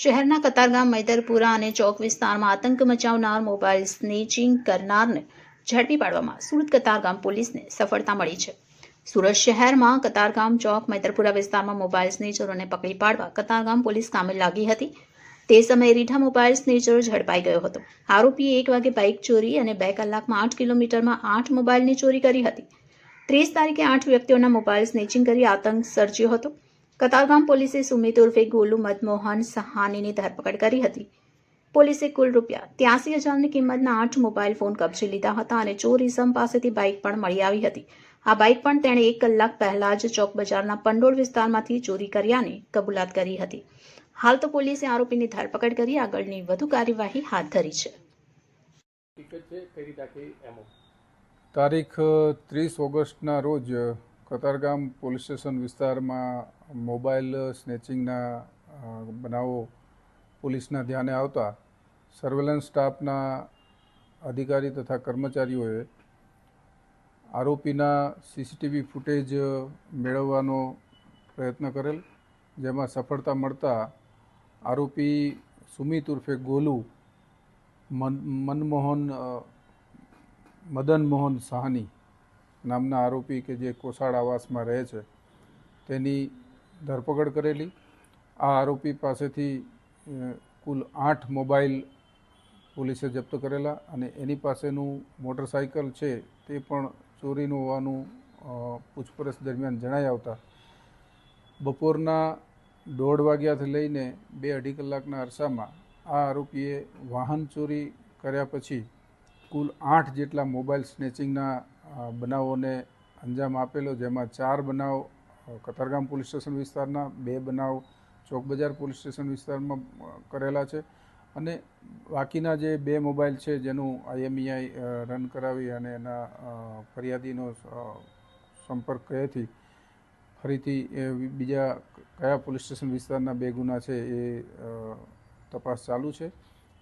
શહેરના કતારગામ મૈદરપુરા અને ચોક વિસ્તારમાં આતંક મચાવનાર મોબાઈલ સ્નેચિંગ કરનારને ઝડપી પાડવામાં સુરત કતારગામ પોલીસને સફળતા મળી છે। સુરત શહેરમાં કતારગામ ચોક મૈદરપુરા વિસ્તારમાં મોબાઈલ સ્નેચરોને પકડી પાડવા કતારગામ પોલીસ કામે લાગી હતી। તે સમયે રીઠા મોબાઈલ સ્નેચર ઝડપાઈ ગયો હતો। આરોપીએ 1 વાગે બાઇક ચોરી અને 2 કલાકમાં 8 કિલોમીટરમાં 8 મોબાઈલની ચોરી કરી હતી। 30 તારીખે 8 વ્યક્તિઓના મોબાઈલ સ્નેચિંગ કરી આતંક સર્જ્યો હતો। કતારગામ પોલીસે સુમિત ઉર્ફે ગોલુ મદમોહન સહાનીની ધરપકડ કરી હતી। પોલીસે કુલ ₹83,000ની કિંમતના 8 મોબાઈલ ફોન કબજે લીધા હતા અને ચોર ઇસમ પાસેથી બાઇક પણ મળી આવી હતી। આ બાઇક પણ તેણે 1 કલાક પહેલા જ ચોક બજારના પંડોળ વિસ્તારમાંથી ચોરી કર્યાની કબૂલાત કરી હતી। હાલ તો પોલીસે આરોપીની ધરપકડ કરી આગળની વધુ કાર્યવાહી હાથ ધરી છે। તારીખ 30 ઓગસ્ટના રોજ કતારગામ પોલીસ સ્ટેશન વિસ્તારમાં મોબાઈલ સ્નેચિંગના બનાવો પોલીસના ધ્યાને આવતા સર્વેલન્સ સ્ટાફના અધિકારી તથા કર્મચારીઓએ આરોપીના સીસીટીવી ફૂટેજ મેળવવાનો પ્રયત્ન કરેલ, જેમાં સફળતા મળતા આરોપી સુમિત ઉર્ફે ગોલુ મદન મોહન સાહની નામના આરોપી કે જે કોસાડ આવાસમાં રહે છે તેની ધરપકડ કરેલી। આ આરોપી પાસેથી કુલ 8 મોબાઈલ પોલીસે જપ્ત કરેલા અને એની પાસેનું મોટરસાઇકલ છે તે પણ ચોરીનું હોવાનું પૂછપરછ દરમિયાન જણાઈ આવતા બપોરના 1:30 વાગ્યાથી લઈને 2-2.5 કલાકના અરસામાં આ આરોપીએ વાહન ચોરી કર્યા પછી કુલ 8 જેટલા મોબાઈલ સ્નેચિંગના બનાવોને અંજામ આપેલો, જેમાં 4 બનાવ કતારગામ પોલીસ સ્ટેશન વિસ્તારના, 2 બનાવ ચોક બજાર પોલીસ સ્ટેશન વિસ્તારમાં કરેલા છે અને બાકીના જે 2 મોબાઈલ છે જેનું IMEI રન કરાવી અને એના ફરિયાદીનો સંપર્ક કયાથી ફરીથી બીજા કયા પોલીસ સ્ટેશન વિસ્તારના 2 ગુના છે એ તપાસ ચાલુ છે।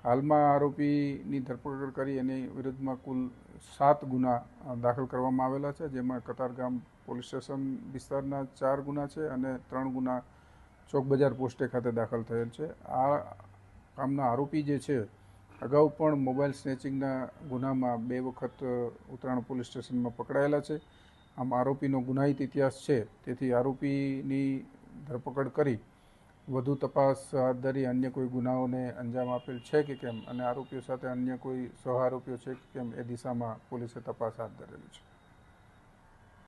હાલમાં આરોપીની ધરપકડ કરી એની વિરુદ્ધમાં કુલ 7 ગુના દાખલ કરવામાં આવેલા છે, જેમાં કતારગામ પોલીસ સ્ટેશન વિસ્તારના 4 ગુના છે અને 3 ગુના ચોક બજાર પોસ્ટે ખાતે દાખલ થયેલ છે। આ કામના આરોપી જે છે અગાઉ પણ મોબાઈલ સ્નેચિંગના ગુનામાં 2 વખત ઉત્તરાયણ પોલીસ સ્ટેશનમાં પકડાયેલા છે। આમ આરોપીનો ગુનાહિત ઇતિહાસ છે, તેથી આરોપીની ધરપકડ કરી વધુ તપાસ હાથ ધરી અન્ય કોઈ ગુનાઓને અંજામ આપેલ છે કે કેમ અને આરોપીઓ સાથે અન્ય કોઈ સહ આરોપીઓ છે કે કેમ એ દિશામાં પોલીસે તપાસ હાથ ધરેલી છે।